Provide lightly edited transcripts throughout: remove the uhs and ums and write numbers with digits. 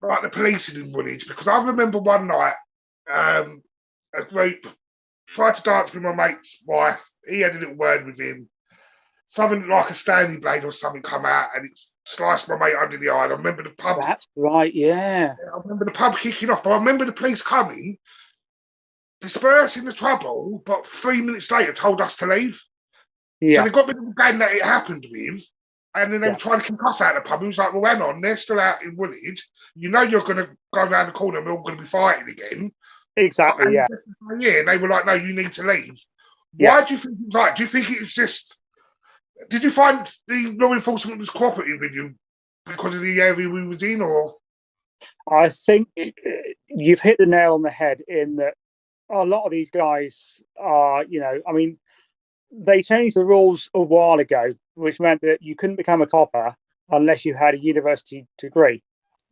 like the policing in Woolwich, because I remember one night a group tried to dance with my mate's wife. He had a little word with him. Something like a Stanley blade or something come out and it sliced my mate under the eye. I remember the pub. That's right, yeah. I remember the pub kicking off, but I remember the police coming, dispersing the trouble, but 3 minutes later told us to leave. So Yeah, they got rid of the gang that it happened with, and then they were yeah, trying to kick us out of the pub. It was like, well, hang on, they're still out in Woolwich. You know you're going to go around the corner and we're all going to be fighting again. exactly, yeah, Yeah, and they were like, no, you need to leave. yeah. Why do you think it was like? Do you think it was just... Did you find the law enforcement was cooperative with you because of the area we was in, or... I think you've hit the nail on the head in that a lot of these guys are, I mean, they changed the rules a while ago, which meant that you couldn't become a copper unless you had a university degree,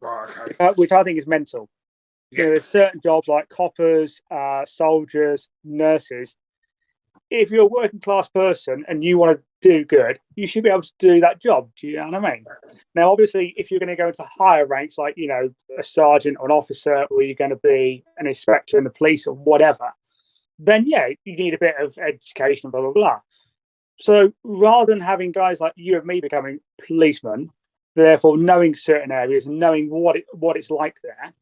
Right, okay. which I think is mental. Yeah, There's certain jobs like coppers, soldiers, nurses. If you're a working class person and you want to do good, you should be able to do that job. Do you know what I mean? Now, obviously, if you're going to go into higher ranks, like, a sergeant or an officer, or you're going to be an inspector in the police or whatever, then yeah, you need a bit of education, blah, blah, blah. So rather than having guys like you and me becoming policemen, therefore knowing certain areas and knowing what it's like there,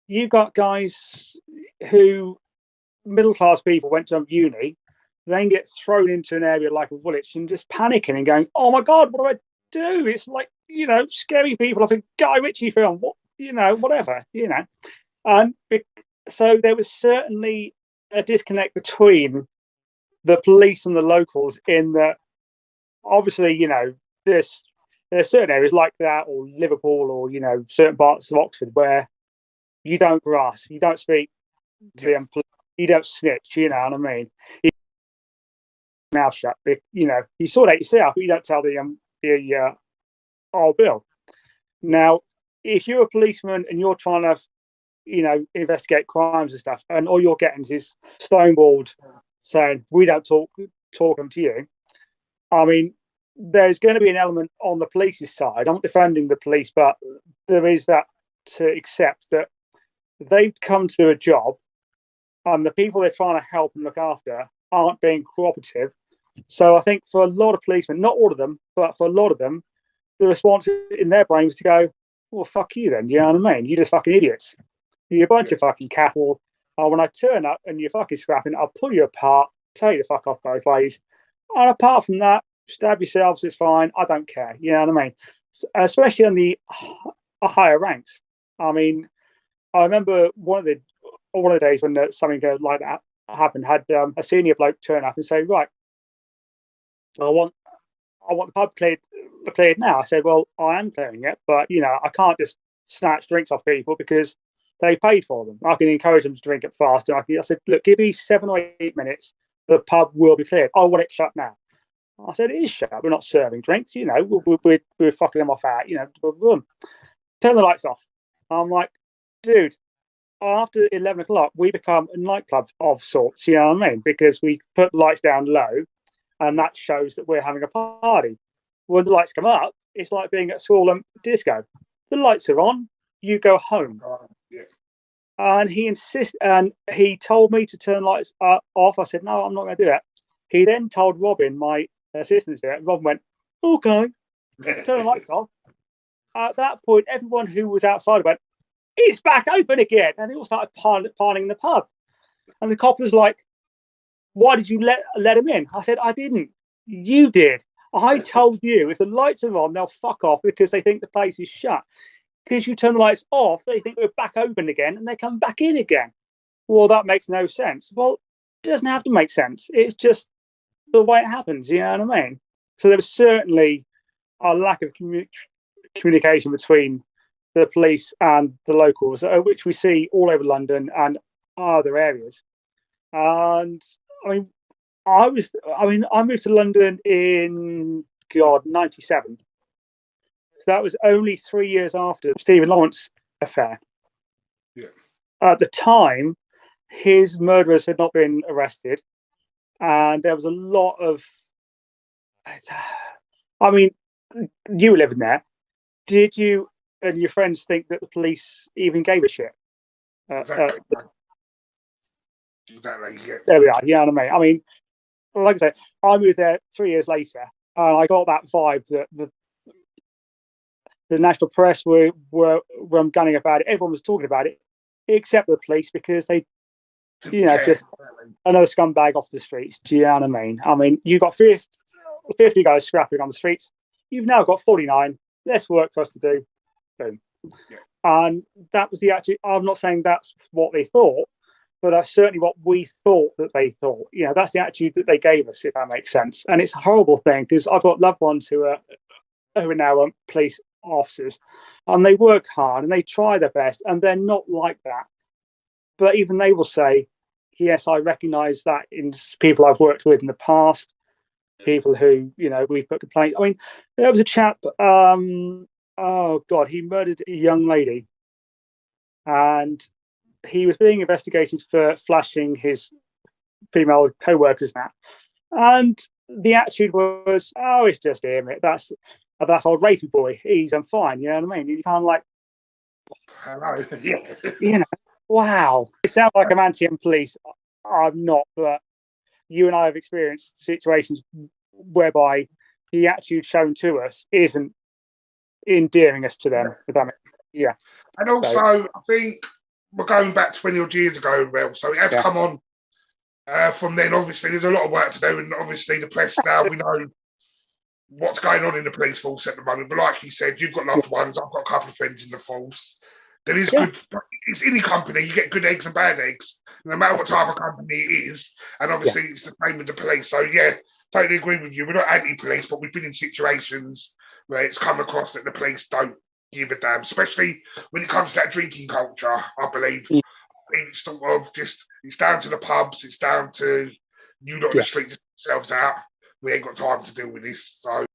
you've got guys who middle class people went to uni, then get thrown into an area like a Woolwich and just panicking and going, "Oh my god, what do I do?" It's like, scary people off a Guy Ritchie film, whatever. And so there was certainly a disconnect between the police and the locals in that, obviously, there's certain areas like that, or Liverpool, or certain parts of Oxford where you don't grasp, you don't speak to yeah, them, you don't snitch. You know what I mean? You mouth shut. You sort out yourself, but you don't tell the old Bill. Now, if you're a policeman and you're trying to, investigate crimes and stuff, and all you're getting is stonewalled saying we don't talk them to you. I mean, there's going to be an element on the police's side. I'm not defending the police, but there is that to accept that they've come to do a job and the people they're trying to help and look after aren't being cooperative. So I think for a lot of policemen, not all of them, but for a lot of them, the response in their brain was to go, well, fuck you then. You know what I mean? You're just fucking idiots. You're a bunch yeah, of fucking cattle. When I turn up and you're fucking scrapping, I'll pull you apart, tell you to fuck off both ways. And apart from that, stab yourselves, it's fine. I don't care. You know what I mean? Especially on the higher ranks. I mean, I remember one of the days when something like that happened, had a senior bloke turn up and say, right, I want the pub cleared now. I said, well, I am clearing it, but I can't just snatch drinks off people because they paid for them. I can encourage them to drink it fast. And I said, look, give me 7 or 8 minutes. The pub will be cleared. I want it shut now. I said, it is shut. We're not serving drinks. We're fucking them off out. Turn the lights off. I'm like, dude, after 11 o'clock, we become a nightclub of sorts. You know what I mean? Because we put the lights down low, and that shows that we're having a party. When the lights come up, it's like being at school and disco. The lights are on, you go home. yeah. And he told me to turn lights off. I said, no, I'm not going to do that. He then told Robin, my assistant, to do it. Robin went, okay, turn the lights off. At that point, everyone who was outside went, it's back open again. And they all started piling in the pub. And the cop was like, why did you let him in? I said, I didn't. You did. I told you if the lights are on, they'll fuck off because they think the place is shut. Because you turn the lights off, they think we're back open again and they come back in again. Well, that makes no sense. Well, it doesn't have to make sense. It's just the way it happens. You know what I mean? So there was certainly a lack of communication between the police and the locals, which we see all over London and other areas. And I mean, I moved to London in '97. So that was only 3 years after the Stephen Lawrence affair. Yeah. At the time, his murderers had not been arrested, and there was a lot of. I mean, you were living there. Did you and your friends think that the police even gave a shit. Exactly. Exactly. Yeah. There we are. You know what I mean? I mean, like I say, I moved there 3 years later, and I got that vibe that the national press were gunning about it. Everyone was talking about it, except the police, because they, just another scumbag off the streets. Do you know what I mean? I mean, you got 50 guys scrapping on the streets. You've now got 49. Less work for us to do. Boom. Yeah. And that was the attitude. I'm not saying that's what they thought, but that's certainly what we thought that they thought. That's the attitude that they gave us, if that makes sense. And it's a horrible thing, because I've got loved ones who are now police officers, and they work hard and they try their best, and they're not like that. But even they will say, yes, I recognise that in people I've worked with in the past, people who, we put complaints. I mean, there was a chap, oh God, he murdered a young lady, and he was being investigated for flashing his female co-workers now. And the attitude was, oh, it's just him. That's old rapey boy. I'm fine. You know what I mean? You can't hello. Yeah. Wow. It sounds like I'm anti-police. I'm not, but you and I have experienced situations whereby the attitude shown to us isn't endearing us to them. Yeah. And also, I think we're going back 20 odd years ago, well, so it has come on from then. Obviously, there's a lot of work to do, and obviously the press now, we know what's going on in the police force at the moment. But like you said, you've got loved ones. I've got a couple of friends in the force. There is good. It's any company. You get good eggs and bad eggs, no matter what type of company it is. And obviously, it's the same with the police. So yeah, totally agree with you. We're not anti-police, but we've been in situations where it's come across that the police don't give a damn, especially when it comes to that drinking culture. I believe it's sort of it's down to the pubs. It's down to you lot on the street just yourselves out. We ain't got time to deal with this. So